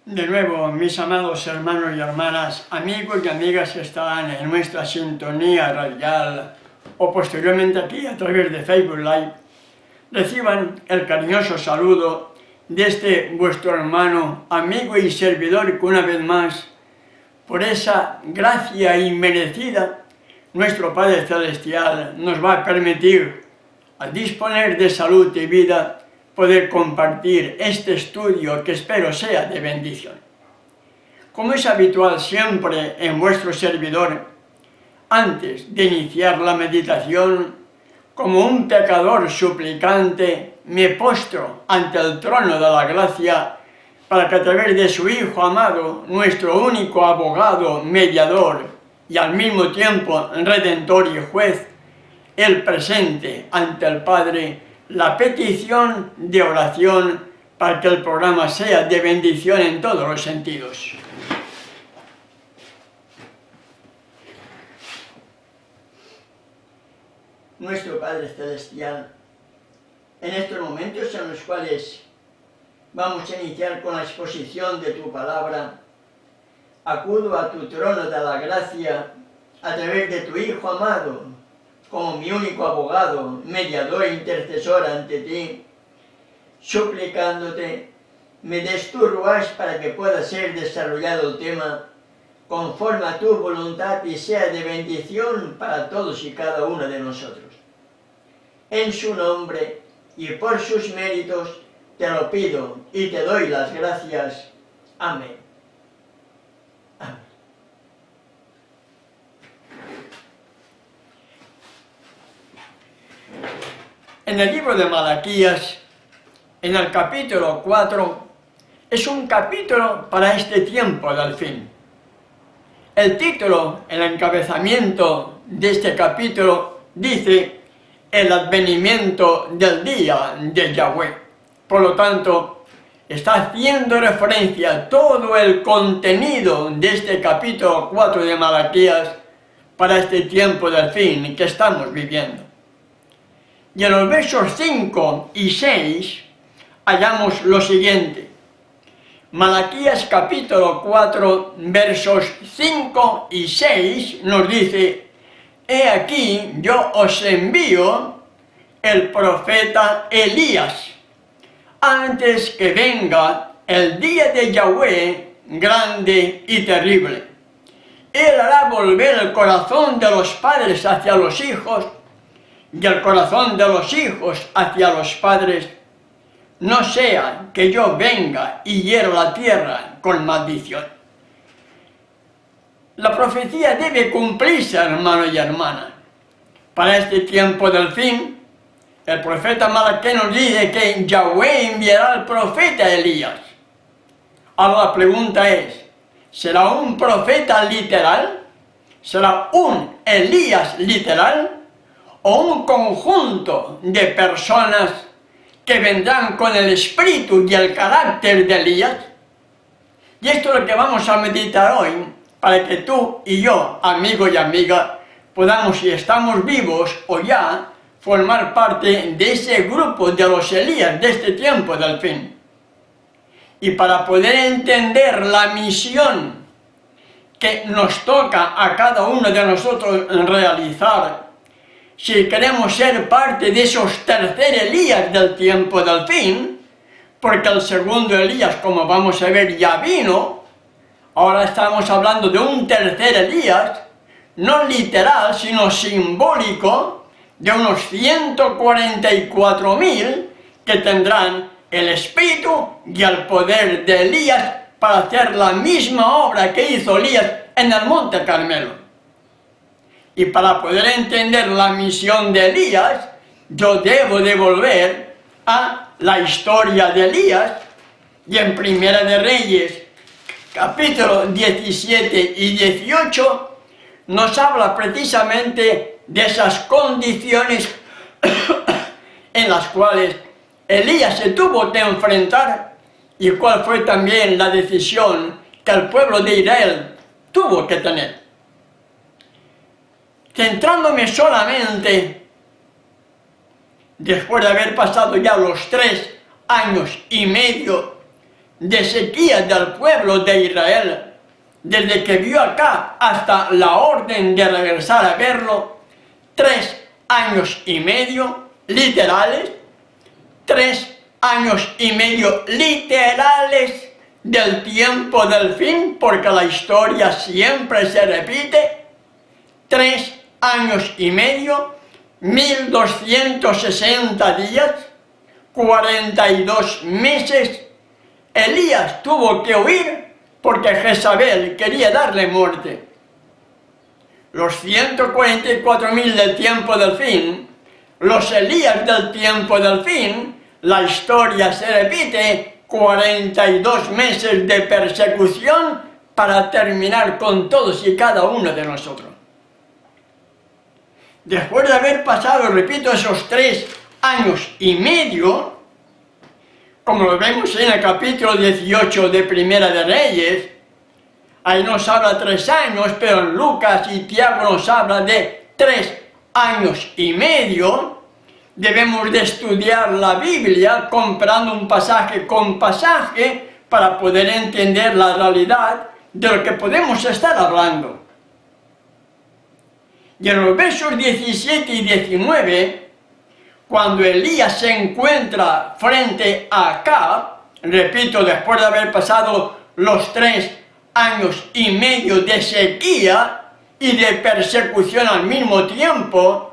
De nuevo, mis amados hermanos y hermanas, amigos y amigas que están en nuestra sintonía radial o posteriormente aquí a través de Facebook Live, reciban el cariñoso saludo de este vuestro hermano, amigo y servidor que una vez más, por esa gracia inmerecida, nuestro Padre Celestial nos va a permitir, al disponer de salud y vida, poder compartir este estudio que espero sea de bendición. Como es habitual siempre en vuestro servidor, antes de iniciar la meditación, como un pecador suplicante, me postro ante el trono de la gracia para que a través de su Hijo amado, nuestro único abogado, mediador y al mismo tiempo redentor y juez, Él presente ante el Padre la petición de oración para que el programa sea de bendición en todos los sentidos. Nuestro Padre Celestial, en estos momentos en los cuales vamos a iniciar con la exposición de tu palabra, acudo a tu trono de la gracia a través de tu Hijo amado, como mi único abogado, mediador e intercesor ante ti, suplicándote, me des tu ruach para que pueda ser desarrollado el tema conforme a tu voluntad y sea de bendición para todos y cada uno de nosotros. En su nombre y por sus méritos te lo pido y te doy las gracias. Amén. Amén. En el libro de Malaquías, en el capítulo 4, es un capítulo para este tiempo del fin. El título, el encabezamiento de este capítulo dice el advenimiento del día de Yahweh. Por lo tanto, está haciendo referencia a todo el contenido de este capítulo 4 de Malaquías para este tiempo del fin que estamos viviendo. Y en los versos 5 y 6 hallamos lo siguiente. Malaquías capítulo 4, versos 5 y 6 nos dice: He aquí yo os envío el profeta Elías, antes que venga el día de Yahweh grande y terrible. Él hará volver el corazón de los padres hacia los hijos, y el corazón de los hijos hacia los padres, no sea que yo venga y hiera la tierra con maldición. La profecía debe cumplirse, hermano y hermana. Para este tiempo del fin, el profeta Malaquías nos dice que Yahweh enviará al profeta Elías. Ahora la pregunta es, ¿será un profeta literal? ¿Será un Elías literal? ¿O un conjunto de personas que vendrán con el espíritu y el carácter de Elías? Y esto es lo que vamos a meditar hoy, para que tú y yo, amigo y amiga, podamos, si estamos vivos o ya, formar parte de ese grupo de los Elías de este tiempo del fin. Y para poder entender la misión que nos toca a cada uno de nosotros realizar, si queremos ser parte de esos tercer Elías del tiempo del fin, porque el segundo Elías, como vamos a ver, ya vino, ahora estamos hablando de un tercer Elías, no literal, sino simbólico, de unos 144.000 que tendrán el espíritu y el poder de Elías para hacer la misma obra que hizo Elías en el Monte Carmelo. Y para poder entender la misión de Elías, yo debo de volver a la historia de Elías, y en Primera de Reyes, capítulo 17 y 18, nos habla precisamente de esas condiciones en las cuales Elías se tuvo que enfrentar, y cuál fue también la decisión que el pueblo de Israel tuvo que tener. Centrándome solamente, después de haber pasado ya los 3 años y medio de sequía del pueblo de Israel, desde que vio Acab hasta la orden de regresar a verlo, 3 años y medio literales, 3 años y medio literales del tiempo del fin, porque la historia siempre se repite, 3 años y medio, 1260 días, 42 meses. Elías tuvo que huir porque Jezabel quería darle muerte. Los 144.000 del tiempo del fin, los Elías del tiempo del fin, la historia se repite, 42 meses de persecución para terminar con todos y cada uno de nosotros. Después de haber pasado, repito, esos 3 años y medio, como lo vemos en el capítulo 18 de Primera de Reyes, ahí nos habla 3 años, pero en Lucas y Tiago nos habla de 3 años y medio. Debemos de estudiar la Biblia comparando un pasaje con pasaje para poder entender la realidad de lo que podemos estar hablando. Y en los versos 17 y 19, cuando Elías se encuentra frente a Acab, repito, después de haber pasado los 3 años y medio de sequía y de persecución al mismo tiempo,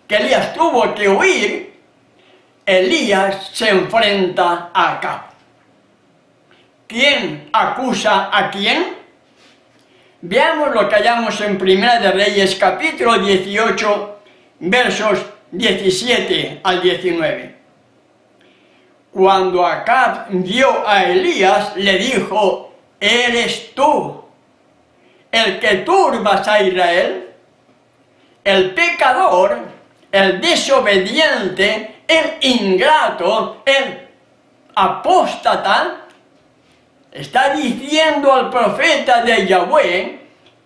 que Elías tuvo que huir, Elías se enfrenta a Acab. ¿Quién acusa a quién? Veamos lo que hallamos en Primera de Reyes, capítulo 18, versos 17 al 19. Cuando Acab vio a Elías, le dijo: ¿eres tú el que turbas a Israel? El pecador, el desobediente, el ingrato, el apóstata, está diciendo al profeta de Yahweh: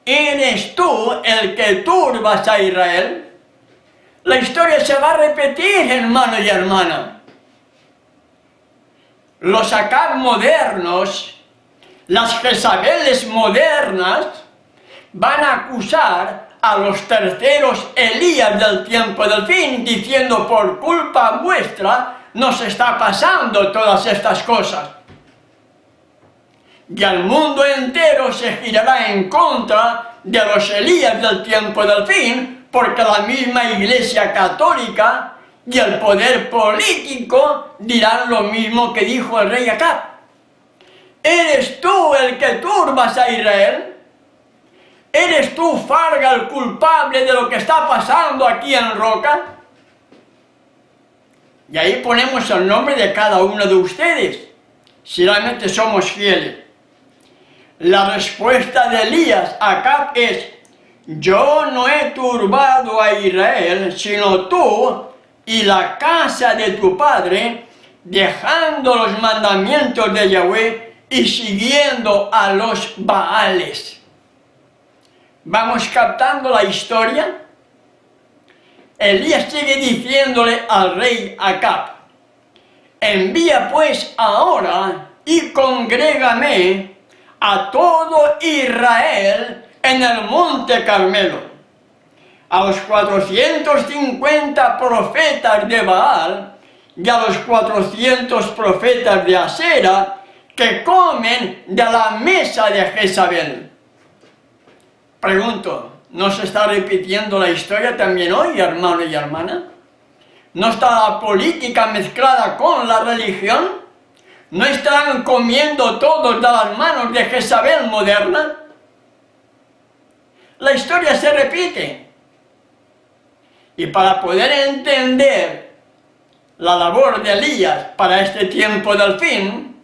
¿eres tú el que turbas a Israel? La historia se va a repetir, hermano y hermana. Los Acab modernos, las Jezabeles modernas, van a acusar a los terceros Elías del tiempo del fin, diciendo: por culpa vuestra nos está pasando todas estas cosas. Y el mundo entero se girará en contra de los Elías del tiempo del fin, porque la misma Iglesia Católica y el poder político dirán lo mismo que dijo el rey Acab. ¿Eres tú el que turbas a Israel? ¿Eres tú, Farga, el culpable de lo que está pasando aquí en Roca? Y ahí ponemos el nombre de cada uno de ustedes, si realmente somos fieles. La respuesta de Elías a Acab es: yo no he turbado a Israel, sino tú y la casa de tu padre, dejando los mandamientos de Yahweh y siguiendo a los Baales. ¿Vamos captando la historia? Elías sigue diciéndole al rey Acab: envía pues ahora y congrégame a todo Israel en el monte Carmelo, a los 450 profetas de Baal y a los 400 profetas de Asera que comen de la mesa de Jezabel. Pregunto, ¿no se está repitiendo la historia también hoy, hermano y hermana? ¿No está la política mezclada con la religión? ¿No estarán comiendo todos de las manos de Jezabel moderna? La historia se repite. Y para poder entender la labor de Elías para este tiempo del fin,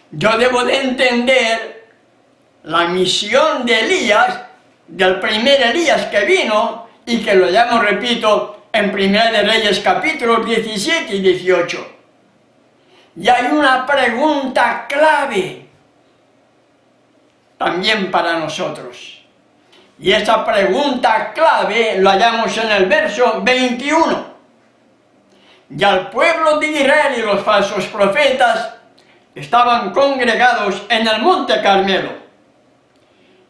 yo debo de entender la misión de Elías, del primer Elías que vino y que lo llamo, repito, en Primera de Reyes capítulos 17 y 18. Y hay una pregunta clave también para nosotros. Y esa pregunta clave la hallamos en el verso 21. Y al pueblo de Israel y los falsos profetas estaban congregados en el monte Carmelo.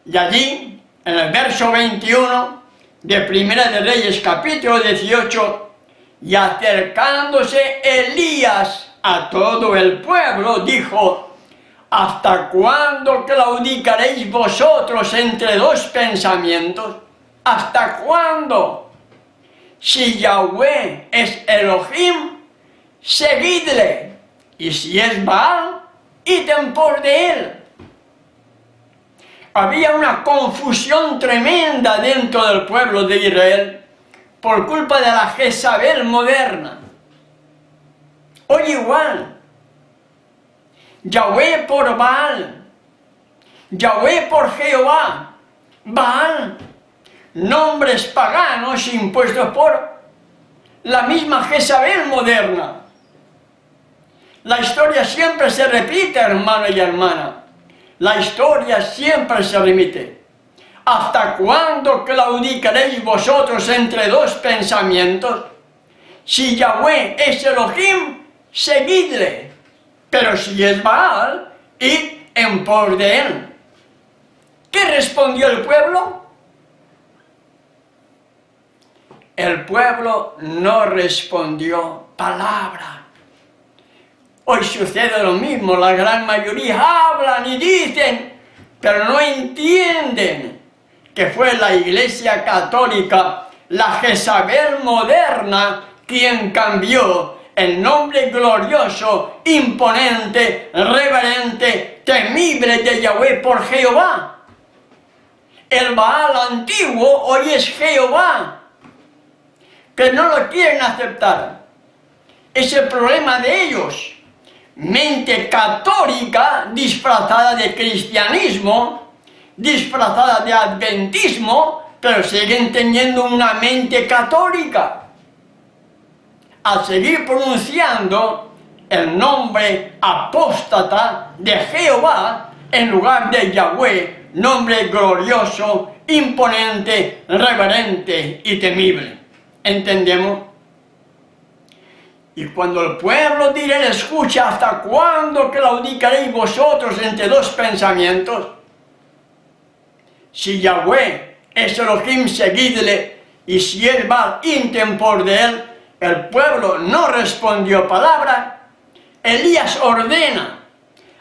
Y allí, en el verso 21 de Primera de Reyes, capítulo 18, y acercándose Elías a todo el pueblo, dijo: ¿hasta cuándo claudicaréis vosotros entre dos pensamientos? ¿Hasta cuándo? Si Yahweh es Elohim, seguidle, y si es Baal, id en pos de él. Había una confusión tremenda dentro del pueblo de Israel por culpa de la Jezabel moderna. Hoy igual, Yahweh por Baal, Yahweh por Jehová, Baal, nombres paganos impuestos por la misma Jezabel moderna. La historia siempre se repite, hermano y hermana. La historia siempre se repite. ¿Hasta cuándo claudicaréis vosotros entre dos pensamientos? Si Yahweh es Elohim, seguidle. Pero si es Baal, id en pos de él. ¿Qué respondió el pueblo? El pueblo no respondió palabra. Hoy sucede lo mismo, la gran mayoría hablan y dicen, pero no entienden que fue la Iglesia Católica, la Jezabel moderna, quien cambió el nombre glorioso, imponente, reverente, temible de Yahweh por Jehová. El Baal antiguo hoy es Jehová, pero no lo quieren aceptar. Es el problema de ellos. Mente católica disfrazada de cristianismo, disfrazada de adventismo, pero siguen teniendo una mente católica. Al seguir pronunciando el nombre apóstata de Jehová en lugar de Yahweh, nombre glorioso, imponente, reverente y temible. ¿Entendemos? Y cuando el pueblo de Israel escucha: ¿hasta cuándo claudicaréis vosotros entre dos pensamientos? Si Yahweh es Elohim, seguidle, y si es Baal, id en pos de él. El pueblo no respondió palabra. Elías ordena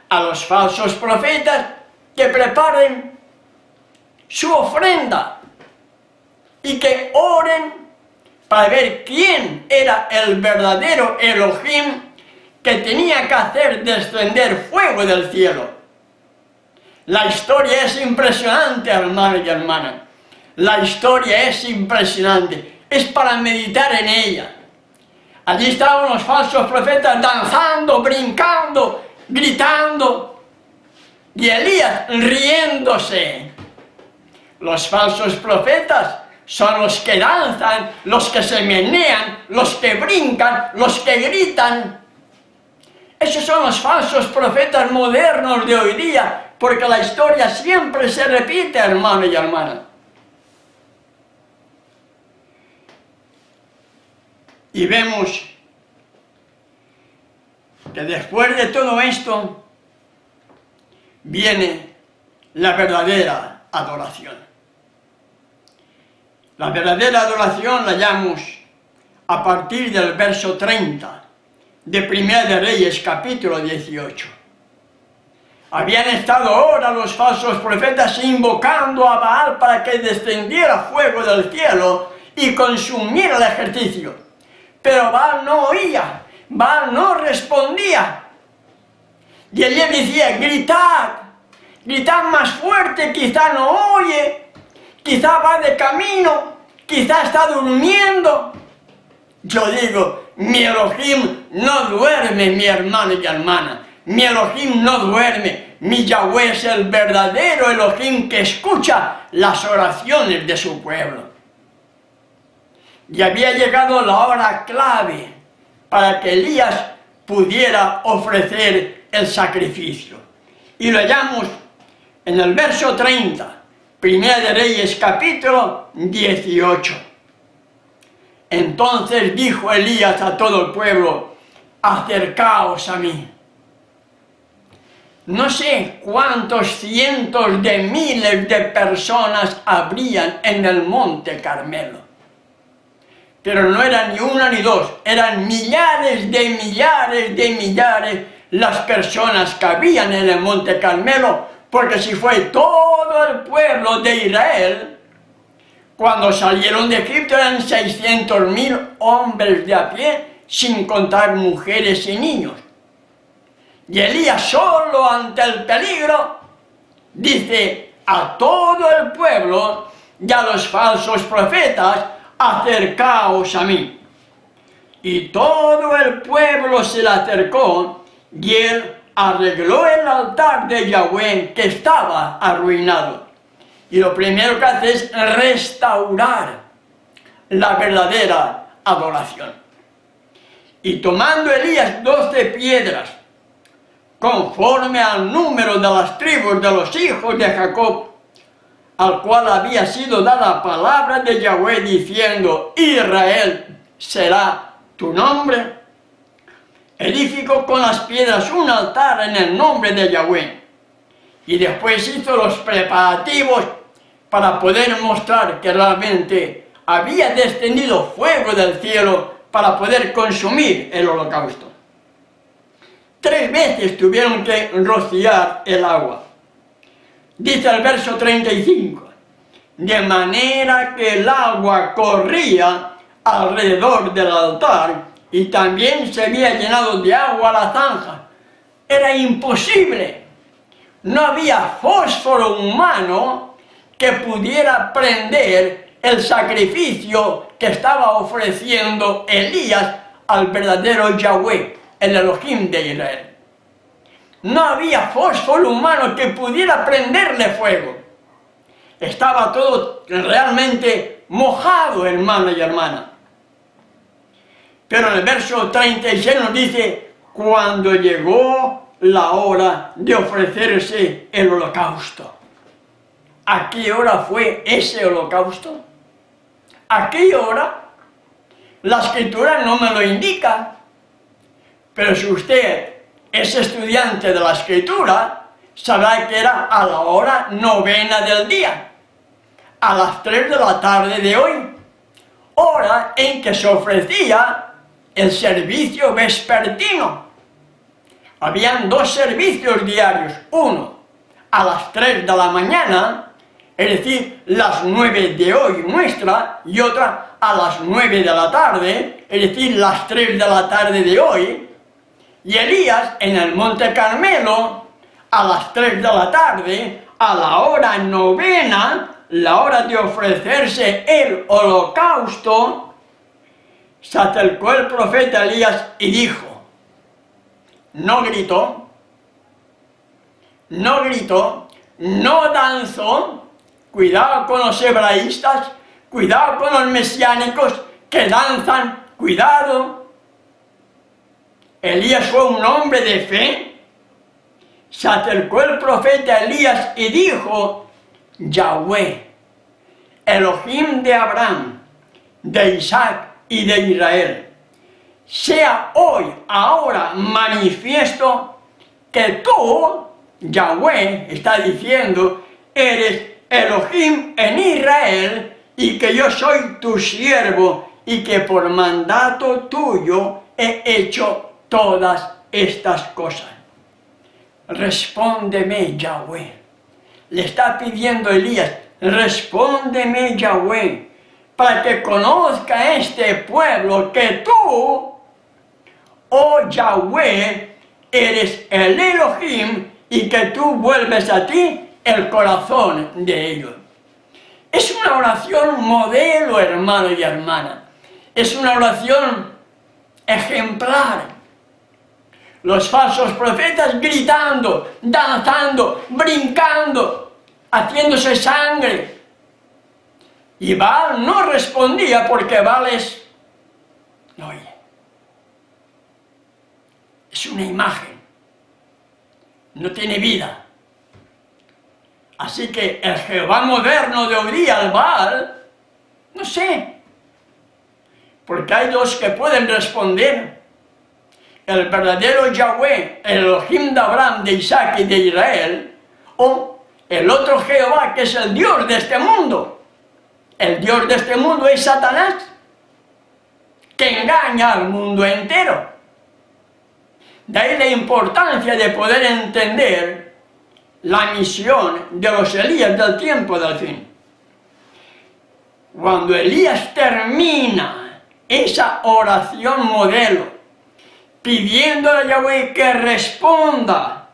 a los falsos profetas que preparen su ofrenda y que oren para ver quién era el verdadero Elohim que tenía que hacer descender fuego del cielo. La historia es impresionante, hermano y hermana. La historia es impresionante. Es para meditar en ella. Allí estaban los falsos profetas danzando, brincando, gritando, y Elías riéndose. Los falsos profetas son los que danzan, los que se menean, los que brincan, los que gritan. Esos son los falsos profetas modernos de hoy día, porque la historia siempre se repite, hermano y hermana. Y vemos que después de todo esto viene la verdadera adoración. La verdadera adoración la hallamos a partir del verso 30 de Primera de Reyes, capítulo 18. Habían estado ahora los falsos profetas invocando a Baal para que descendiera fuego del cielo y consumiera el ejercicio. Pero Baal no oía, Baal no respondía. Y Elías decía: gritad, gritad más fuerte, quizá no oye, quizá va de camino, quizá está durmiendo. Yo digo, mi Elohim no duerme, mi hermano y hermana. Mi Elohim no duerme. Mi Yahweh es el verdadero Elohim que escucha las oraciones de su pueblo. Y había llegado la hora clave para que Elías pudiera ofrecer el sacrificio. Y lo hallamos en el verso 30, Primera de Reyes, capítulo 18. Entonces dijo Elías a todo el pueblo: acercaos a mí. No sé cuántos cientos de miles de personas habrían en el Monte Carmelo. Pero no eran ni una ni dos, eran millares de millares de millares las personas que habían en el Monte Carmelo, porque si fue todo el pueblo de Israel, cuando salieron de Egipto eran 600.000 hombres de a pie, sin contar mujeres y niños. Y Elías solo ante el peligro dice a todo el pueblo y a los falsos profetas: acercaos a mí. Y todo el pueblo se le acercó y él arregló el altar de Yahweh que estaba arruinado. Y lo primero que hace es restaurar la verdadera adoración. Y tomando Elías 12 piedras, conforme al número de las tribus de los hijos de Jacob, al cual había sido dada palabra de Yahweh diciendo: Israel será tu nombre, edificó con las piedras un altar en el nombre de Yahweh. Y después hizo los preparativos para poder mostrar que realmente había descendido fuego del cielo para poder consumir el holocausto. 3 veces tuvieron que rociar el agua. Dice el verso 35, de manera que el agua corría alrededor del altar y también se había llenado de agua la zanja. Era imposible. No había fósforo humano que pudiera prender el sacrificio que estaba ofreciendo Elías al verdadero Yahweh, el Elohim de Israel. No había fósforo humano que pudiera prenderle fuego. Estaba todo realmente mojado, hermano y hermana. Pero en el verso 36 nos dice: cuando llegó la hora de ofrecerse el holocausto. ¿A qué hora fue ese holocausto? ¿A qué hora? La escritura no me lo indica. Pero si usted es estudiante de la escritura, sabrá que era a la hora 9 del día, a las 3 de la tarde de hoy, hora en que se ofrecía el servicio vespertino. Habían 2 servicios diarios, uno a las 3 de la mañana, es decir, las 9 de hoy nuestra, y otra a las 9 de la tarde, es decir, las 3 de la tarde de hoy. Y Elías en el Monte Carmelo, a las 3 de la tarde, a la hora 9, la hora de ofrecerse el holocausto, se acercó el profeta Elías y dijo, no gritó, no danzó, cuidado con los hebraístas, cuidado con los mesiánicos que danzan, cuidado. Elías fue un hombre de fe. Se acercó el profeta Elías y dijo, Yahweh, Elohim de Abraham, de Isaac y de Israel, sea hoy, ahora, manifiesto que tú, Yahweh, está diciendo, eres Elohim en Israel y que yo soy tu siervo y que por mandato tuyo he hecho todas estas cosas. Respóndeme, Yahweh. Le está pidiendo Elías, respóndeme, Yahweh, para que conozca este pueblo que tú, oh Yahweh, eres el Elohim y que tú vuelves a ti el corazón de ellos. Es una oración modelo, hermano y hermana. Es una oración ejemplar. Los falsos profetas gritando, danzando, brincando, haciéndose sangre. Y Baal no respondía porque Baal es una imagen, no tiene vida. Así que el Jehová moderno de hoy día, el Baal, no sé, porque hay dos que pueden responder. el verdadero Yahweh, el Elohim de Abraham, de Isaac y de Israel, o el otro Jehová, que es el Dios de este mundo. El Dios de este mundo es Satanás, que engaña al mundo entero. De ahí la importancia de poder entender la misión de los Elías del tiempo del fin. Cuando Elías termina esa oración modelo, pidiéndole a Yahweh que responda,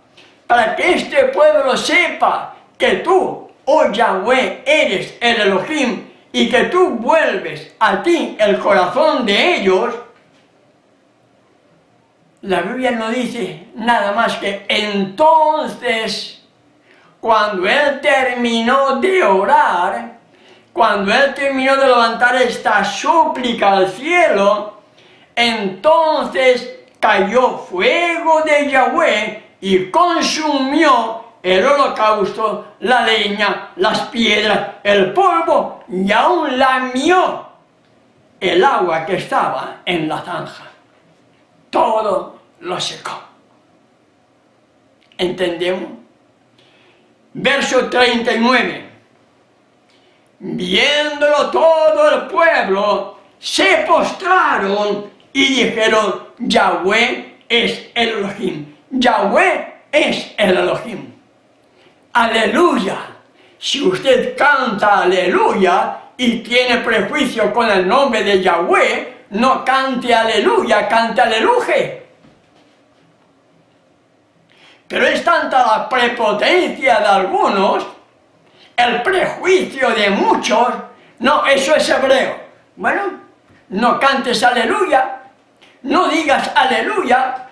para que este pueblo sepa que tú, oh Yahweh, eres el Elohim, y que tú vuelves a ti el corazón de ellos, la Biblia no dice nada más que entonces, cuando él terminó de orar, cuando él terminó de levantar esta súplica al cielo, entonces cayó fuego de Yahweh y consumió el holocausto, la leña, las piedras, el polvo, y aún lamió el agua que estaba en la zanja. Todo lo secó. ¿Entendemos? Verso 39. Viéndolo todo el pueblo, se postraron y dijeron, Yahweh es el Elohim. Yahweh es el Elohim. Aleluya. Si usted canta aleluya y tiene prejuicio con el nombre de Yahweh, no cante aleluya, cante aleluje. Pero es tanta la prepotencia de algunos, el prejuicio de muchos, no, eso es hebreo. Bueno, no cantes aleluya, no digas aleluya,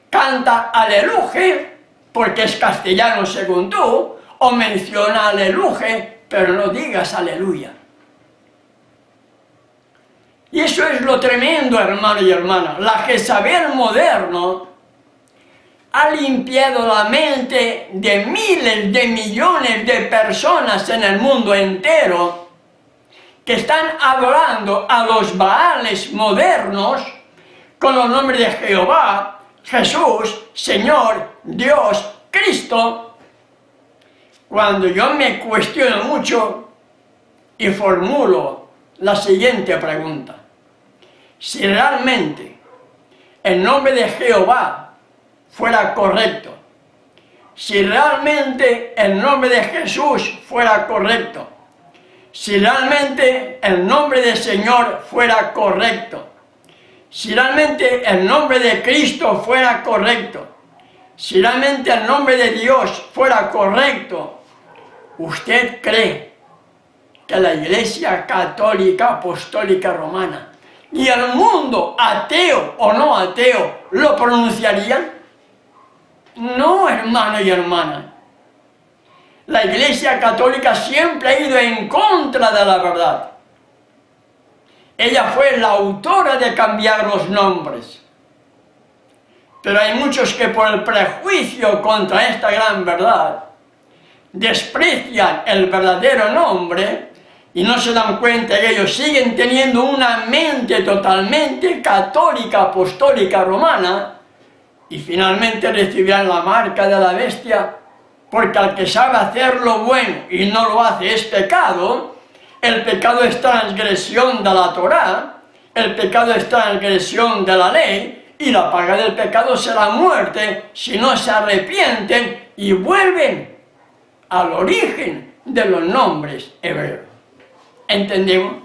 canta aleluje, porque es castellano según tú, o menciona aleluje, pero no digas aleluya. Y eso es lo tremendo, hermano y hermana. La Jezabel moderno ha limpiado la mente de miles de millones de personas en el mundo entero que están adorando a los Baales modernos con los nombres de Jehová, Jesús, Señor, Dios, Cristo. Cuando yo me cuestiono mucho y formulo la siguiente pregunta: si realmente el nombre de Jehová fuera correcto, si realmente el nombre de Jesús fuera correcto, si realmente el nombre de Señor fuera correcto, si realmente el nombre de Cristo fuera correcto, si realmente el nombre de Dios fuera correcto, ¿usted cree que la Iglesia Católica Apostólica Romana y el mundo, ateo o no ateo, lo pronunciarían? No, hermano y hermana. La Iglesia Católica siempre ha ido en contra de la verdad. Ella fue la autora de cambiar los nombres. Pero hay muchos que por el prejuicio contra esta gran verdad desprecian el verdadero nombre y no se dan cuenta que ellos siguen teniendo una mente totalmente católica, apostólica, romana, y finalmente recibirán la marca de la bestia, porque al que sabe hacer lo bueno y no lo hace es pecado. El pecado es transgresión de la Torá, el pecado es transgresión de la ley, y la paga del pecado será muerte si no se arrepienten y vuelven al origen de los nombres hebreos. ¿Entendemos?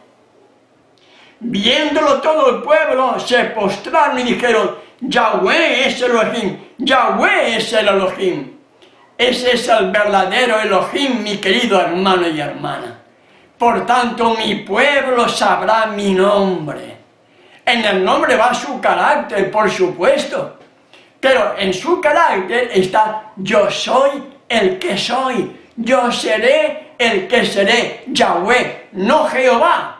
Viéndolo todo el pueblo, se postraron y dijeron, Yahweh es el Elohim, Yahweh es el Elohim. Ese es el verdadero Elohim, mi querido hermano y hermana. Por tanto, mi pueblo sabrá mi nombre. En el nombre va su carácter, por supuesto. Pero en su carácter está, yo soy el que soy, yo seré el que seré, Yahweh, no Jehová.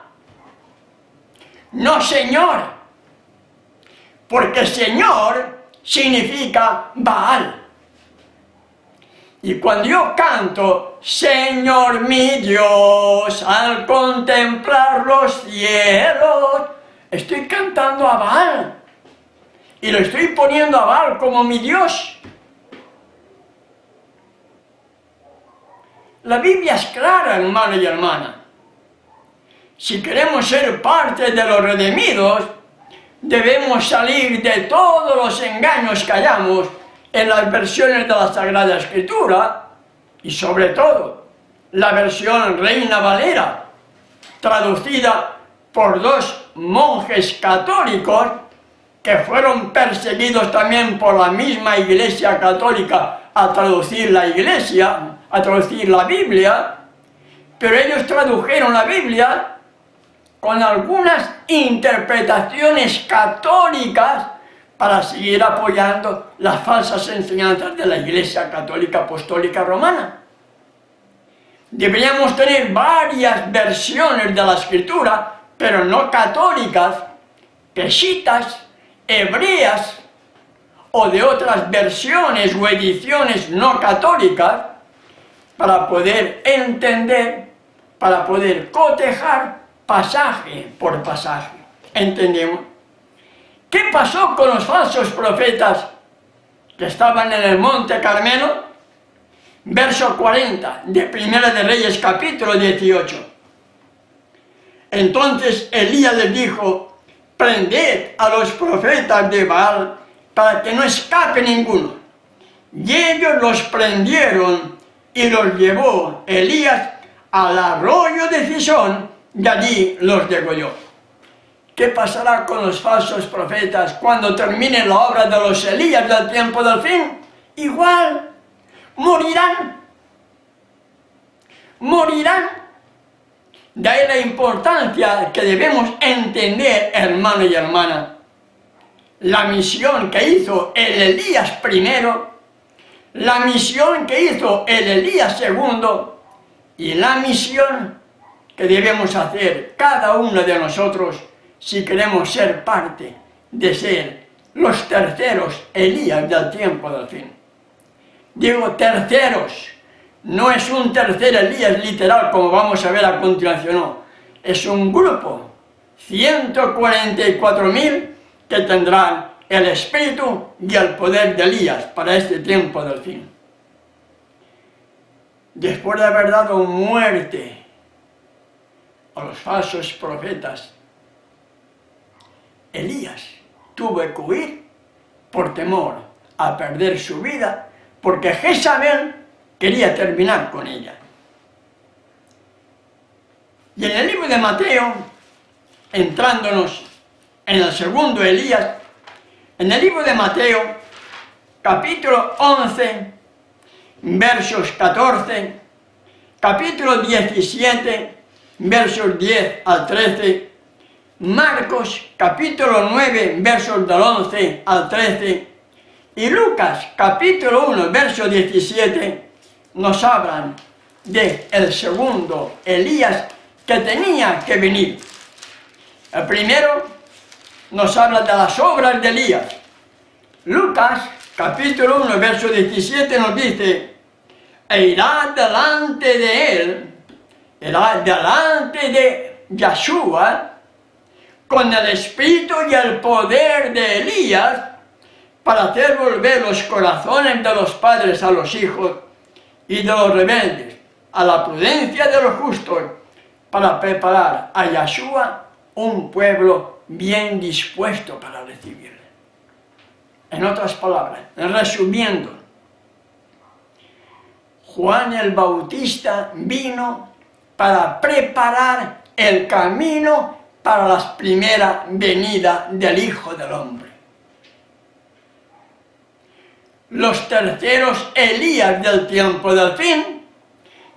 No Señor, porque Señor significa Baal. Y cuando yo canto, Señor mi Dios, al contemplar los cielos, estoy cantando a Baal. y lo estoy poniendo a Baal como mi Dios. La Biblia es clara, hermano y hermana. Si queremos ser parte de los redimidos, debemos salir de todos los engaños que hallamos en las versiones de la Sagrada Escritura y sobre todo la versión Reina Valera, traducida por dos monjes católicos que fueron perseguidos también por la misma Iglesia Católica a traducir la Iglesia, a traducir la Biblia, pero ellos tradujeron la Biblia con algunas interpretaciones católicas para seguir apoyando las falsas enseñanzas de la Iglesia Católica Apostólica Romana. Deberíamos tener varias versiones de la Escritura, pero no católicas, peshitas, hebreas o de otras versiones o ediciones no católicas, para poder entender, para poder cotejar pasaje por pasaje. ¿Entendemos? ¿Qué pasó con los falsos profetas que estaban en el Monte Carmelo? Verso 40 de Primera de Reyes, capítulo 18. Entonces Elías les dijo: prended a los profetas de Baal para que no escape ninguno. Y ellos los prendieron y los llevó Elías al arroyo de Cisón y allí los degolló. ¿Qué pasará con los falsos profetas cuando termine la obra de los Elías del tiempo del fin? Igual, morirán. Morirán. De ahí la importancia que debemos entender, hermano y hermana. La misión que hizo el Elías primero, la misión que hizo el Elías segundo y la misión que debemos hacer cada uno de nosotros si queremos ser parte de ser los terceros Elías del tiempo del fin. Digo terceros, no es un tercer Elías literal como vamos a ver a continuación, no. Es un grupo, 144.000 que tendrán el espíritu y el poder de Elías para este tiempo del fin. Después de haber dado muerte a los falsos profetas, Elías tuvo que huir por temor a perder su vida, porque Jezabel quería terminar con ella. Y en el libro de Mateo, entrándonos en el segundo Elías, en el libro de Mateo, capítulo 11, versos 14, capítulo 17, versos 10 al 13, Marcos, capítulo 9, versos del 11 al 13, y Lucas, capítulo 1, verso 17, nos hablan de el segundo Elías que tenía que venir. El primero nos habla de las obras de Elías. Lucas, capítulo 1, verso 17 nos dice: e irá delante de él, irá delante de Yeshua, con el espíritu y el poder de Elías, para hacer volver los corazones de los padres a los hijos y de los rebeldes a la prudencia de los justos, para preparar a Yeshua un pueblo bien dispuesto para recibirle. En otras palabras, resumiendo, Juan el Bautista vino para preparar el camino para la primera venida del Hijo del Hombre. Los terceros Elías del tiempo del fin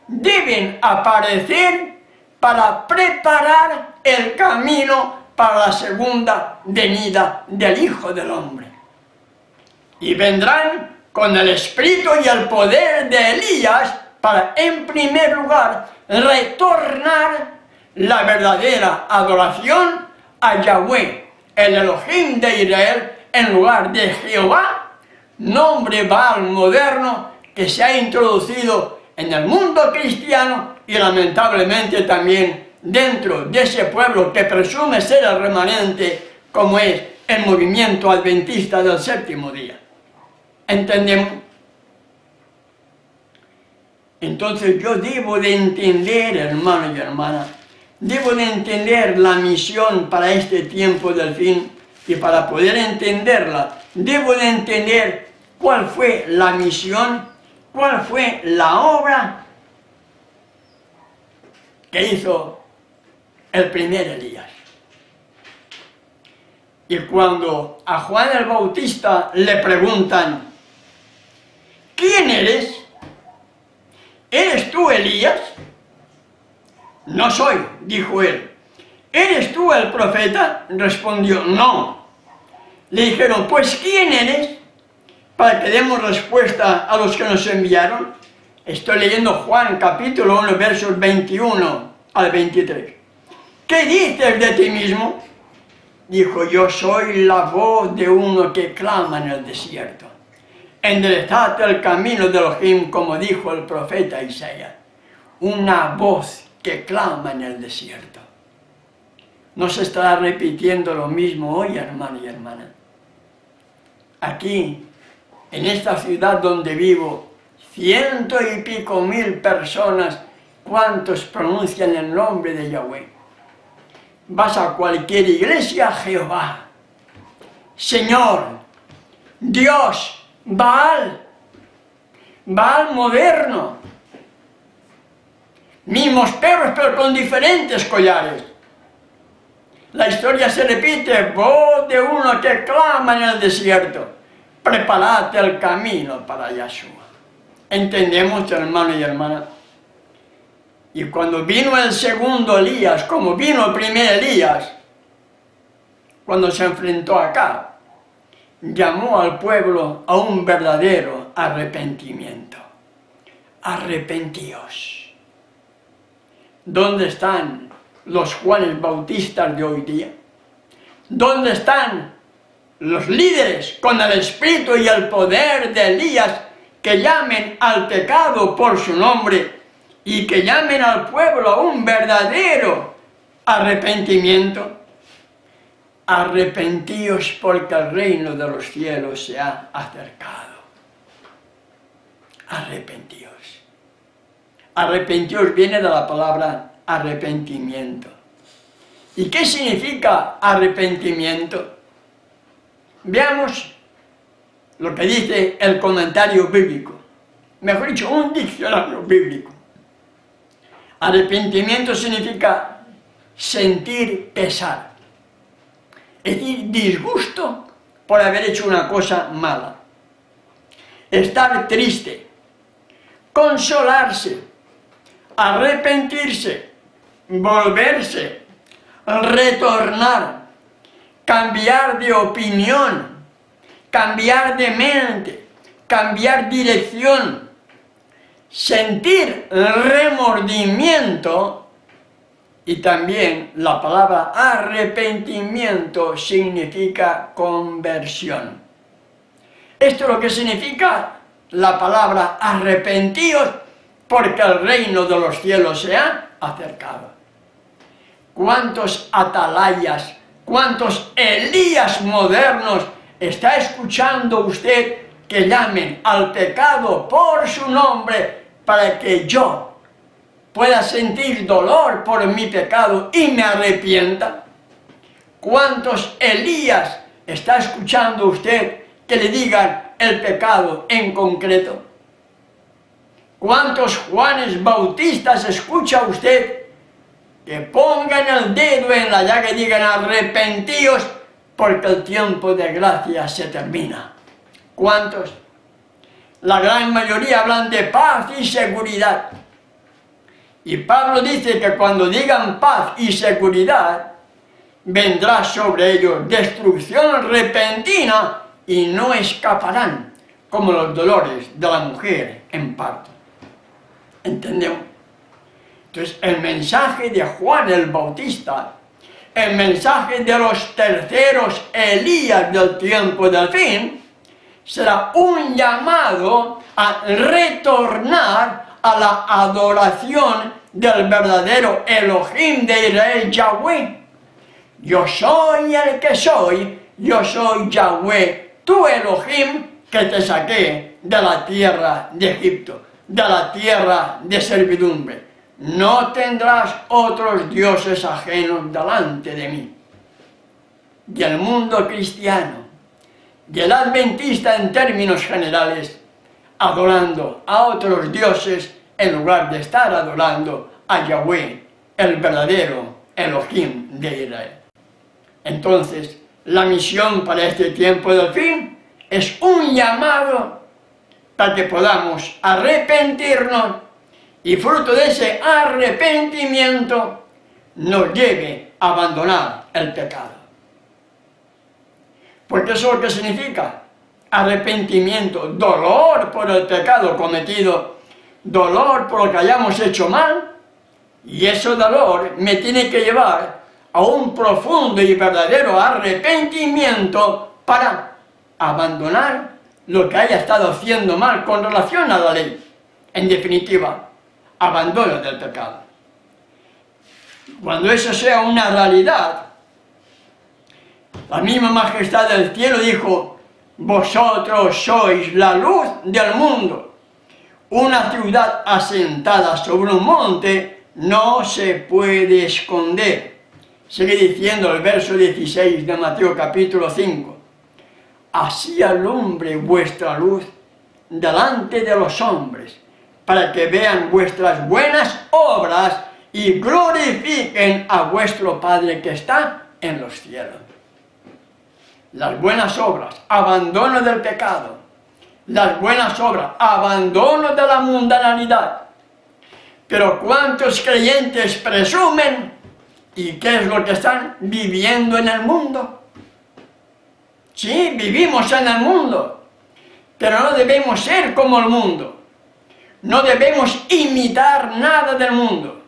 deben aparecer para preparar el camino para la segunda venida del Hijo del Hombre. Y vendrán con el espíritu y el poder de Elías para, en primer lugar, retornar la verdadera adoración a Yahweh, el Elohim de Israel, en lugar de Jehová, nombre Baal moderno que se ha introducido en el mundo cristiano y lamentablemente también dentro de ese pueblo que presume ser el remanente, como es el movimiento adventista del séptimo día. ¿Entendemos? Entonces yo debo de entender, hermano y hermana, debo de entender la misión para este tiempo del fin, y para poder entenderla, debo de entender cuál fue la misión, cuál fue la obra que hizo el primer Elías. Y cuando a Juan el Bautista le preguntan, ¿quién eres? ¿Eres tú Elías? No soy, dijo él. ¿Eres tú el profeta? Respondió, no. Le dijeron, pues ¿quién eres? Para que demos respuesta a los que nos enviaron. Estoy leyendo Juan capítulo 1, versos 21 al 23. ¿Qué dices de ti mismo? Dijo, yo soy la voz de uno que clama en el desierto. Enderezad el camino de Elohim, como dijo el profeta Isaías. Una voz que clama en el desierto. ¿No se estará repitiendo lo mismo hoy, hermano y hermana? Aquí, en esta ciudad donde vivo, 100 y pico mil personas, ¿cuántos pronuncian el nombre de Yahweh? Vas a cualquier iglesia, Jehová, Señor, Dios, Baal moderno, mismos perros pero con diferentes collares. La historia se repite, voz de uno que clama en el desierto, preparad el camino para Yahshua. ¿Entendemos, hermano y hermana? Y cuando vino el segundo Elías, como vino el primer Elías, cuando se enfrentó acá, llamó al pueblo a un verdadero arrepentimiento. Arrepentíos. ¿Dónde están los Juanes Bautistas de hoy día? ¿Dónde están los líderes con el espíritu y el poder de Elías que llamen al pecado por su nombre y que llamen al pueblo a un verdadero arrepentimiento? Arrepentíos porque el reino de los cielos se ha acercado. Arrepentíos. Arrepentíos viene de la palabra arrepentimiento. ¿Y qué significa arrepentimiento? Veamos lo que dice el comentario bíblico. Mejor dicho, un diccionario bíblico. Arrepentimiento significa sentir pesar. Es decir, disgusto por haber hecho una cosa mala. Estar triste. Consolarse. Arrepentirse. Volverse. Retornar. Cambiar de opinión. Cambiar de mente. Cambiar dirección. Sentir remordimiento. Y también la palabra arrepentimiento significa conversión. Esto es lo que significa la palabra arrepentíos, porque el reino de los cielos se ha acercado. ¿Cuántos atalayas, cuántos Elías modernos está escuchando usted que llamen al pecado por su nombre para que yo pueda sentir dolor por mi pecado y me arrepienta? ¿Cuántos Elías está escuchando usted que le digan el pecado en concreto? ¿Cuántos Juanes Bautistas escucha usted que pongan el dedo en la llaga y digan arrepentíos porque el tiempo de gracia se termina? ¿Cuántos? La gran mayoría hablan de paz y seguridad. Y Pablo dice que cuando digan paz y seguridad, vendrá sobre ellos destrucción repentina y no escaparán, como los dolores de la mujer en parto. ¿Entendemos? Entonces, el mensaje de Juan el Bautista, el mensaje de los terceros Elías del tiempo del fin, será un llamado a retornar a la adoración del verdadero Elohim de Israel, Yahweh. Yo soy el que soy, yo soy Yahweh, tu Elohim, que te saqué de la tierra de Egipto, de la tierra de servidumbre. No tendrás otros dioses ajenos delante de mí. Y el mundo cristiano y el adventista en términos generales, adorando a otros dioses en lugar de estar adorando a Yahweh, el verdadero Elohim de Israel. Entonces, la misión para este tiempo del fin es un llamado para que podamos arrepentirnos y fruto de ese arrepentimiento nos lleve a abandonar el pecado. Porque eso es lo que significa arrepentimiento, dolor por el pecado cometido, dolor por lo que hayamos hecho mal, y ese dolor me tiene que llevar a un profundo y verdadero arrepentimiento para abandonar lo que haya estado haciendo mal con relación a la ley. En definitiva, abandono del pecado. Cuando eso sea una realidad, la misma majestad del cielo dijo: vosotros sois la luz del mundo. Una ciudad asentada sobre un monte no se puede esconder. Sigue diciendo el verso 16 de Mateo capítulo 5. Así alumbre vuestra luz delante de los hombres, para que vean vuestras buenas obras y glorifiquen a vuestro Padre que está en los cielos. Las buenas obras, abandono del pecado. Las buenas obras, abandono de la mundanalidad. Pero ¿cuántos creyentes presumen? ¿Y qué es lo que están viviendo en el mundo? Sí, vivimos en el mundo, pero no debemos ser como el mundo. No debemos imitar nada del mundo.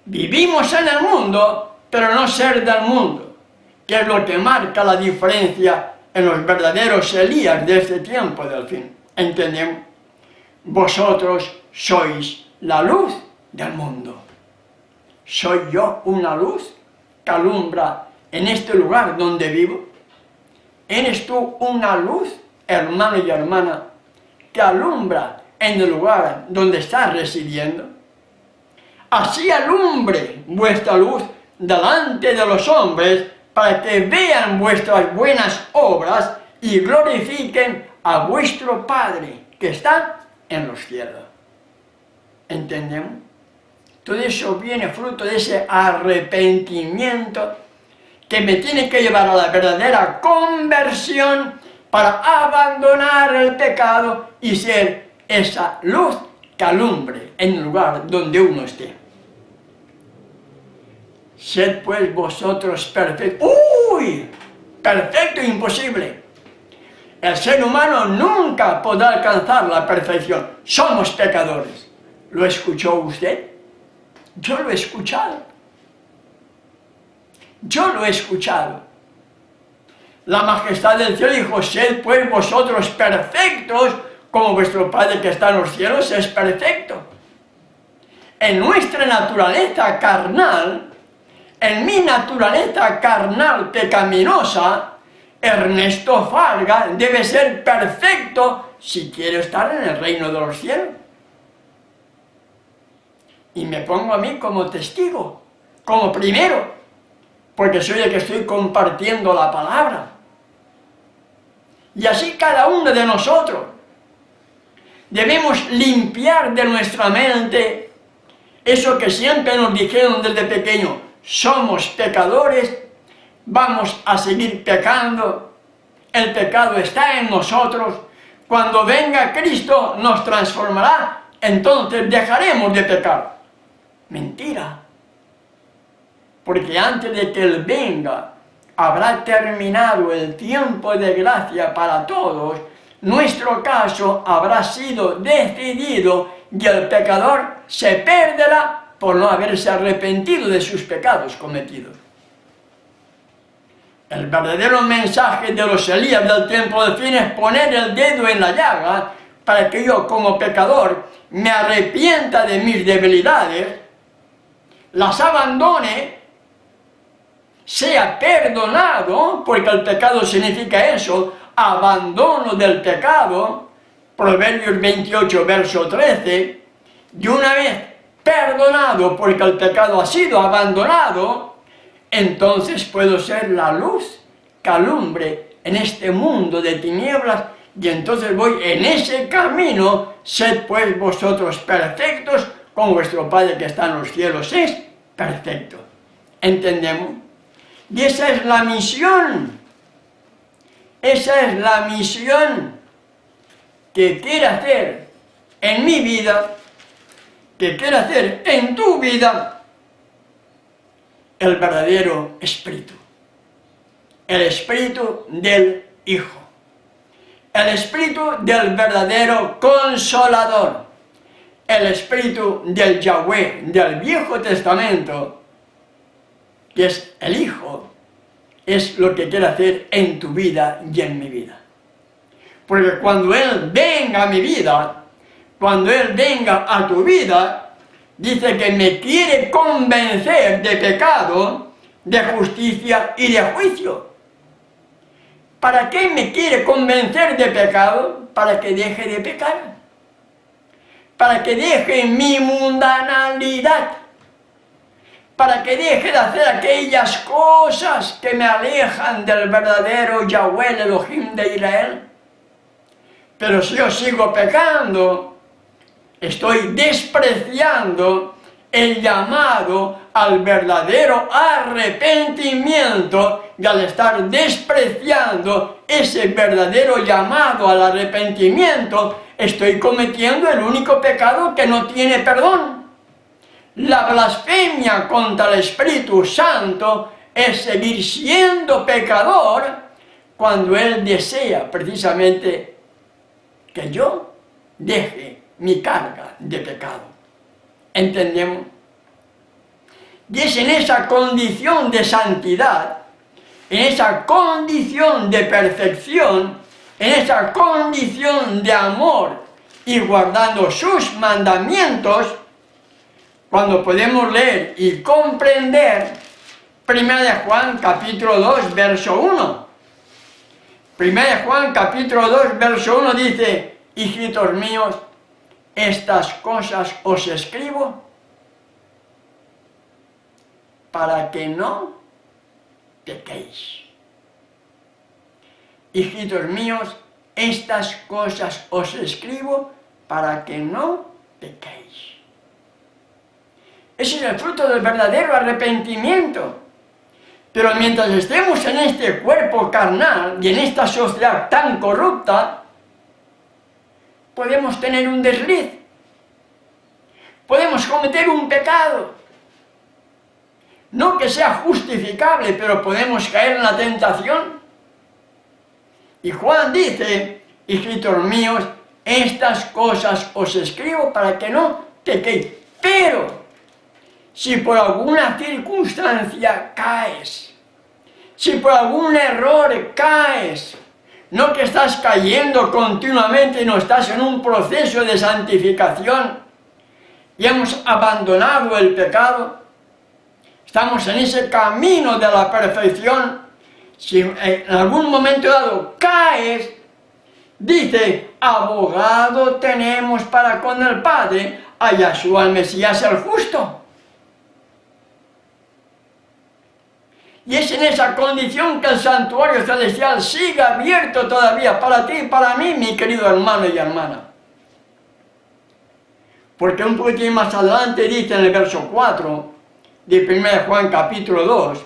Vivimos en el mundo, pero no ser del mundo, que es lo que marca la diferencia en los verdaderos Elías de este tiempo del fin. ¿Entendemos? Vosotros sois la luz del mundo. ¿Soy yo una luz que alumbra en este lugar donde vivo? ¿Eres tú una luz, hermano y hermana, que alumbra en el lugar donde estás residiendo? Así alumbre vuestra luz delante de los hombres, para que vean vuestras buenas obras y glorifiquen a vuestro Padre que está en los cielos. ¿Entendemos? Todo eso viene fruto de ese arrepentimiento que me tiene que llevar a la verdadera conversión para abandonar el pecado y ser esa luz que alumbre en el lugar donde uno esté. Sed pues vosotros perfectos. ¡Uy! Perfecto, imposible. El ser humano nunca podrá alcanzar la perfección. Somos pecadores. ¿Lo escuchó usted? Yo lo he escuchado. Yo lo he escuchado. La majestad del cielo dijo: sed pues vosotros perfectos, como vuestro Padre que está en los cielos es perfecto. En nuestra naturaleza carnal, en mi naturaleza carnal pecaminosa, Ernesto Farga debe ser perfecto si quiere estar en el reino de los cielos. Y me pongo a mí como testigo, como primero, porque soy el que estoy compartiendo la palabra. Y así cada uno de nosotros debemos limpiar de nuestra mente eso que siempre nos dijeron desde pequeño: somos pecadores, vamos a seguir pecando, el pecado está en nosotros, cuando venga Cristo nos transformará, entonces dejaremos de pecar. Mentira, porque antes de que Él venga habrá terminado el tiempo de gracia para todos, nuestro caso habrá sido decidido y el pecador se perderá por no haberse arrepentido de sus pecados cometidos. El verdadero mensaje de los Elías del tiempo del fin es poner el dedo en la llaga para que yo, como pecador, me arrepienta de mis debilidades, las abandone sea perdonado, porque el pecado significa eso, abandono del pecado, Proverbios 28, verso 13, y una vez perdonado porque el pecado ha sido abandonado, entonces puedo ser la luz que alumbre en este mundo de tinieblas, y entonces voy en ese camino. Sed pues vosotros perfectos, como vuestro Padre que está en los cielos es perfecto. ¿Entendemos? Y esa es la misión. Esa es la misión que quiere hacer en mi vida, que quiere hacer en tu vida, el verdadero Espíritu. El Espíritu del Hijo. El Espíritu del verdadero Consolador. El Espíritu del Yahweh, del Viejo Testamento, que es el Hijo, es lo que quiere hacer en tu vida y en mi vida. Porque cuando Él venga a mi vida, cuando Él venga a tu vida, dice que me quiere convencer de pecado, de justicia y de juicio. ¿Para qué me quiere convencer de pecado? Para que deje de pecar. Para que deje mi mundanalidad. Para que deje de hacer aquellas cosas que me alejan del verdadero Yahweh, el Elohim de Israel. Pero si yo sigo pecando, estoy despreciando el llamado al verdadero arrepentimiento, y al estar despreciando ese verdadero llamado al arrepentimiento, estoy cometiendo el único pecado que no tiene perdón. La blasfemia contra el Espíritu Santo es seguir siendo pecador cuando Él desea precisamente que yo deje mi carga de pecado. ¿Entendemos? Y es en esa condición de santidad, en esa condición de perfección, en esa condición de amor y guardando sus mandamientos, cuando podemos leer y comprender 1 de Juan capítulo 2, verso 1. 1 de Juan capítulo 2, verso 1 dice: hijitos míos, estas cosas os escribo para que no pequéis. Hijitos míos, estas cosas os escribo para que no pequéis. Ese es el fruto del verdadero arrepentimiento. Pero mientras estemos en este cuerpo carnal y en esta sociedad tan corrupta, podemos tener un desliz. Podemos cometer un pecado. No que sea justificable, pero podemos caer en la tentación. Y Juan dice: hijitos míos, estas cosas os escribo para que no pequéis. Pero si por alguna circunstancia caes, si por algún error caes, no que estás cayendo continuamente y no estás en un proceso de santificación y hemos abandonado el pecado, estamos en ese camino de la perfección. Si en algún momento dado caes, dice: abogado tenemos para con el Padre, a Yahshua el Mesías el justo. Y es en esa condición que el santuario celestial sigue abierto todavía para ti y para mí, mi querido hermano y hermana. Porque un poquitín más adelante dice en el verso 4 de 1 Juan capítulo 2,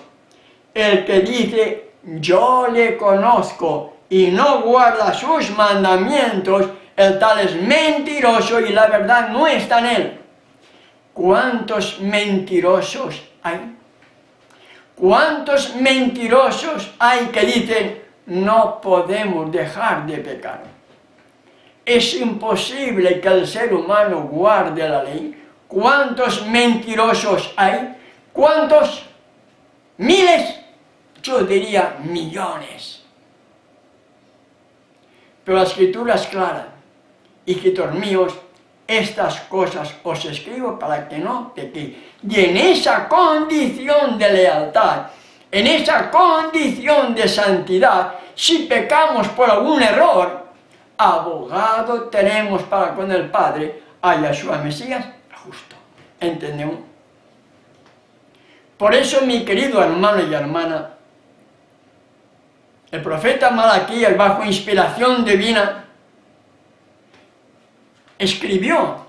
el que dice: yo le conozco y no guarda sus mandamientos, el tal es mentiroso y la verdad no está en él. ¿Cuántos mentirosos hay? ¿Cuántos mentirosos hay que dicen: no podemos dejar de pecar? Es imposible que el ser humano guarde la ley. ¿Cuántos mentirosos hay? ¿Cuántos? ¿Miles? Yo diría millones. Pero la Escritura es clara: hijitos míos, estas cosas os escribo para que no pequéis. Y en esa condición de lealtad, en esa condición de santidad, si pecamos por algún error, abogado tenemos para con el Padre a Yahshua Mesías justo. ¿Entendemos? Por eso, mi querido hermano y hermana, el profeta Malaquías, bajo inspiración divina, escribió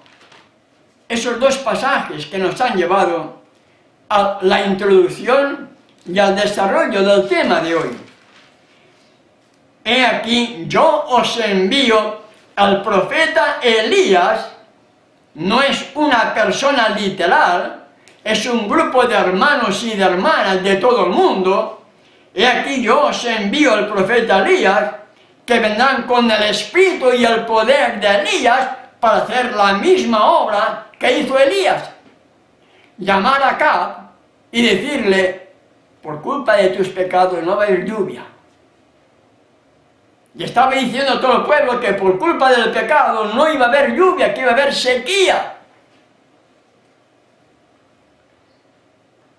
esos dos pasajes que nos han llevado a la introducción y al desarrollo del tema de hoy. He aquí, yo os envío al profeta Elías. No es una persona literal, es un grupo de hermanos y de hermanas de todo el mundo. He aquí, yo os envío al profeta Elías, que vendrán con el espíritu y el poder de Elías para hacer la misma obra que hizo Elías. Llamar a Acab y decirle: por culpa de tus pecados no va a haber lluvia. Y estaba diciendo a todo el pueblo que por culpa del pecado no iba a haber lluvia, que iba a haber sequía.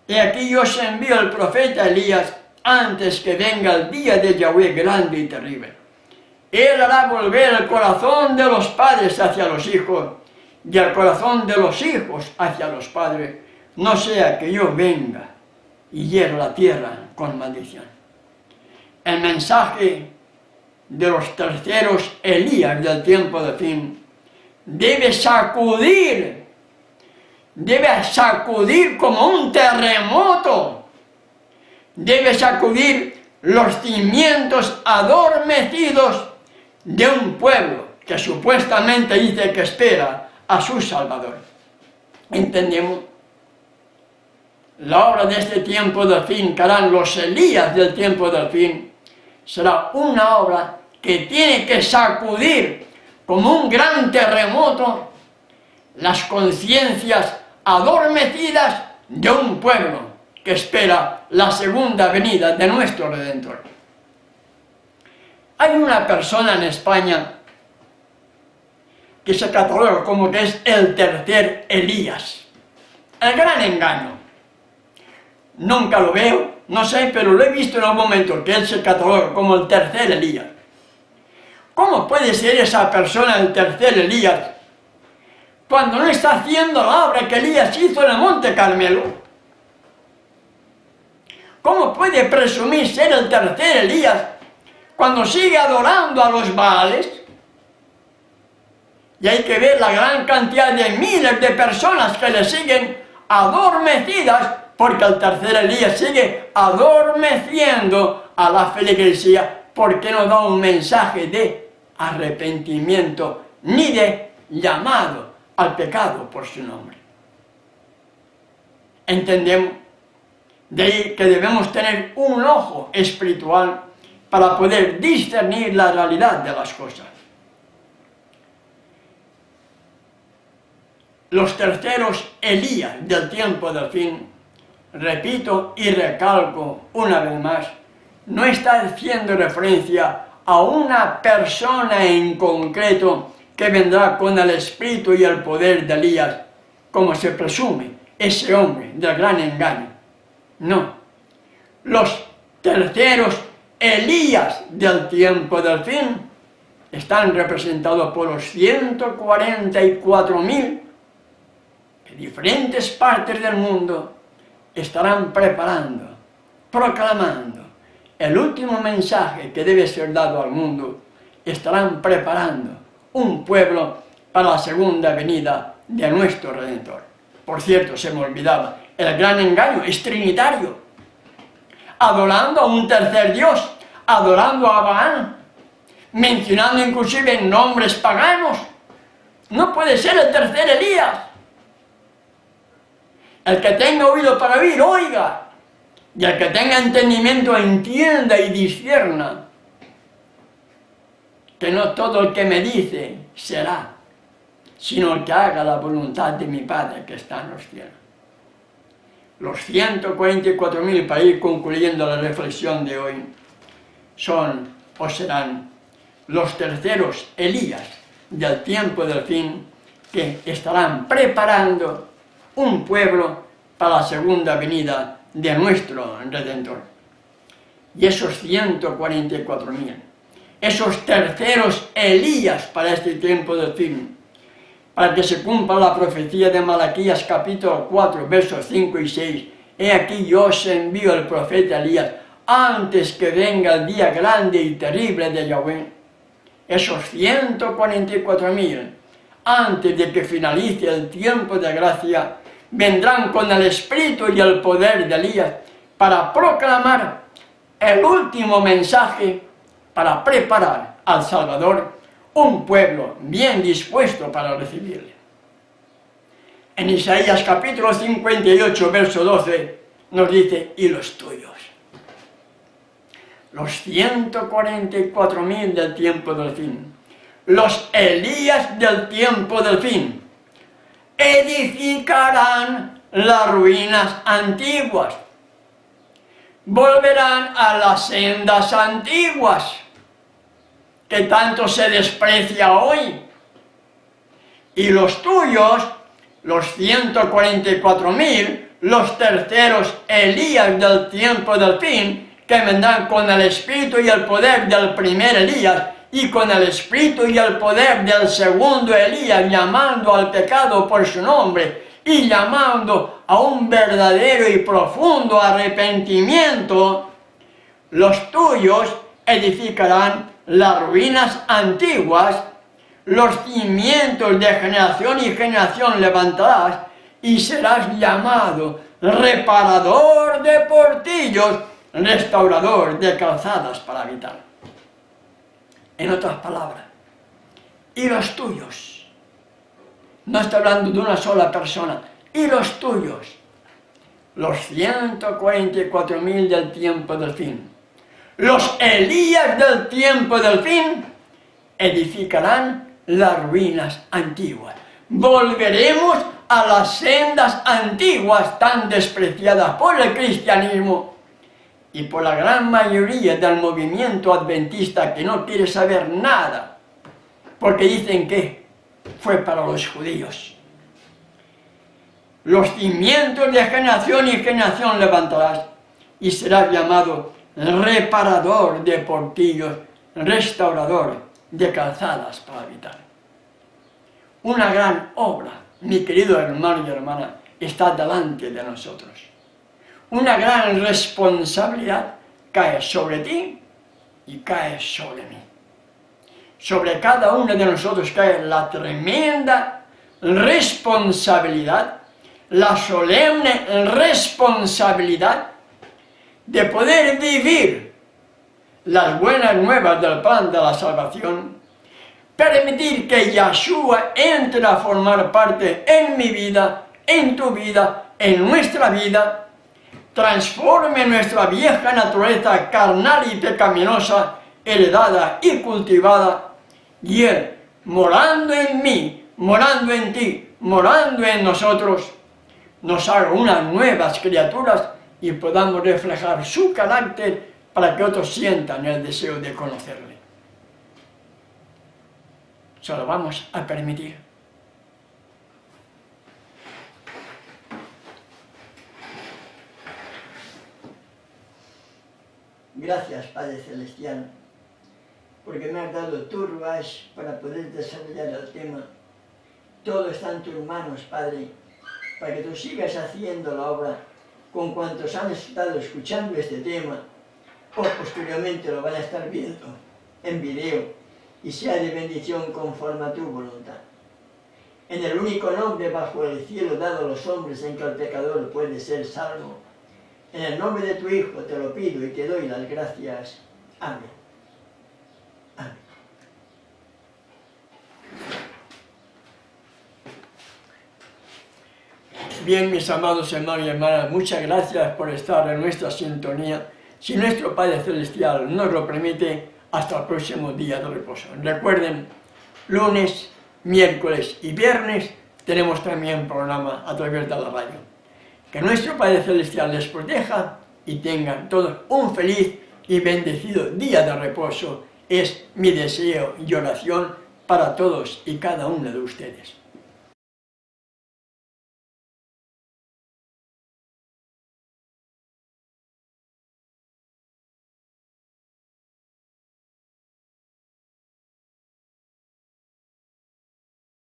Y aquí yo os envío al profeta Elías antes que venga el día de Yahweh grande y terrible. Él hará volver el corazón de los padres hacia los hijos y el corazón de los hijos hacia los padres, no sea que yo venga y hiera la tierra con maldición. El mensaje de los terceros Elías del tiempo de fin debe sacudir como un terremoto, debe sacudir los cimientos adormecidos de un pueblo que supuestamente dice que espera a su Salvador. ¿Entendemos? La obra de este tiempo del fin que harán los Elías del tiempo del fin será una obra que tiene que sacudir como un gran terremoto las conciencias adormecidas de un pueblo que espera la segunda venida de nuestro Redentor. Hay una persona en España que se cataloga como que es el tercer Elías, el gran engaño. Nunca lo veo, no sé, pero lo he visto en algún momento, que él se cataloga como el tercer Elías. ¿Cómo puede ser esa persona el tercer Elías cuando no está haciendo la obra que Elías hizo en el Monte Carmelo? ¿Cómo puede presumir ser el tercer Elías cuando sigue adorando a los Baales? Y hay que ver la gran cantidad de miles de personas que le siguen adormecidas, porque el tercer Elías sigue adormeciendo a la feligresía, porque no da un mensaje de arrepentimiento ni de llamado al pecado por su nombre. ¿Entendemos? De ahí que debemos tener un ojo espiritual para poder discernir la realidad de las cosas. Los terceros Elías del tiempo del fin, repito y recalco una vez más, no está haciendo referencia a una persona en concreto que vendrá con el espíritu y el poder de Elías, como se presume ese hombre del gran engaño. No. Los terceros Elías del tiempo del fin están representados por los 144.000 que diferentes partes del mundo estarán preparando, proclamando el último mensaje que debe ser dado al mundo. Estarán preparando un pueblo para la segunda venida de nuestro Redentor. Por cierto, se me olvidaba, el gran engaño es trinitario, adorando a un tercer Dios, adorando a Baal, mencionando inclusive nombres paganos. No puede ser el tercer Elías. El que tenga oído para oír, oiga, y el que tenga entendimiento entienda y discierna, que no todo el que me dice será, sino el que haga la voluntad de mi Padre que está en los cielos. Los 144.000, para ir concluyendo la reflexión de hoy, son o serán los terceros Elías del tiempo del fin, que estarán preparando un pueblo para la segunda venida de nuestro Redentor. y esos 144.000, esos terceros Elías para este tiempo del fin, para que se cumpla la profecía de Malaquías capítulo 4, versos 5 y 6. He aquí yo os envío el profeta Elías antes que venga el día grande y terrible de Yahweh. Esos 144.000, antes de que finalice el tiempo de gracia, vendrán con el espíritu y el poder de Elías para proclamar el último mensaje, para preparar al Salvador, un pueblo bien dispuesto para recibirle. En Isaías capítulo 58, verso 12, nos dice, y los tuyos, los 144.000 del tiempo del fin, los Elías del tiempo del fin, edificarán las ruinas antiguas, volverán a las sendas antiguas, que tanto se desprecia hoy, y los tuyos, los 144.000, los terceros Elías del tiempo del fin, que vendrán con el espíritu y el poder del primer Elías, y con el espíritu y el poder del segundo Elías, llamando al pecado por su nombre, y llamando a un verdadero y profundo arrepentimiento, los tuyos edificarán las ruinas antiguas, los cimientos de generación y generación levantarás, y serás llamado reparador de portillos, restaurador de calzadas para habitar. En otras palabras, y los tuyos, no está hablando de una sola persona, y los tuyos, los 144.000 del tiempo del fin, los Elías del tiempo del fin, edificarán las ruinas antiguas. Volveremos a las sendas antiguas tan despreciadas por el cristianismo y por la gran mayoría del movimiento adventista, que no quiere saber nada, porque dicen que fue para los judíos. Los cimientos de generación y generación levantarás, y serás llamado reparador de portillos, restaurador de calzadas para habitar. Una gran obra, mi querido hermano y hermana, está delante de nosotros. Una gran responsabilidad cae sobre ti y cae sobre mí. Sobre cada uno de nosotros cae la tremenda responsabilidad, la solemne responsabilidad de poder vivir las buenas nuevas del plan de la salvación, permitir que Yahshua entre a formar parte en mi vida, en tu vida, en nuestra vida, transforme nuestra vieja naturaleza carnal y pecaminosa, heredada y cultivada, y Él, morando en mí, morando en ti, morando en nosotros, nos haga unas nuevas criaturas y podamos reflejar su carácter para que otros sientan el deseo de conocerle. Se lo vamos a permitir. Gracias, Padre Celestial, porque me has dado tu ruach para poder desarrollar el tema. Todo está en tus manos, Padre, para que tú sigas haciendo la obra con cuantos han estado escuchando este tema, o posteriormente lo van a estar viendo en video, y sea de bendición conforme a tu voluntad. En el único nombre bajo el cielo dado a los hombres en que el pecador puede ser salvo, en el nombre de tu Hijo te lo pido y te doy las gracias. Amén. Amén. Bien, mis amados hermanos y hermanas, muchas gracias por estar en nuestra sintonía. Si nuestro Padre Celestial nos lo permite, hasta el próximo día de reposo. Recuerden, lunes, miércoles y viernes tenemos también programa a través de la radio. Que nuestro Padre Celestial les proteja y tengan todos un feliz y bendecido día de reposo. Es mi deseo y oración para todos y cada uno de ustedes.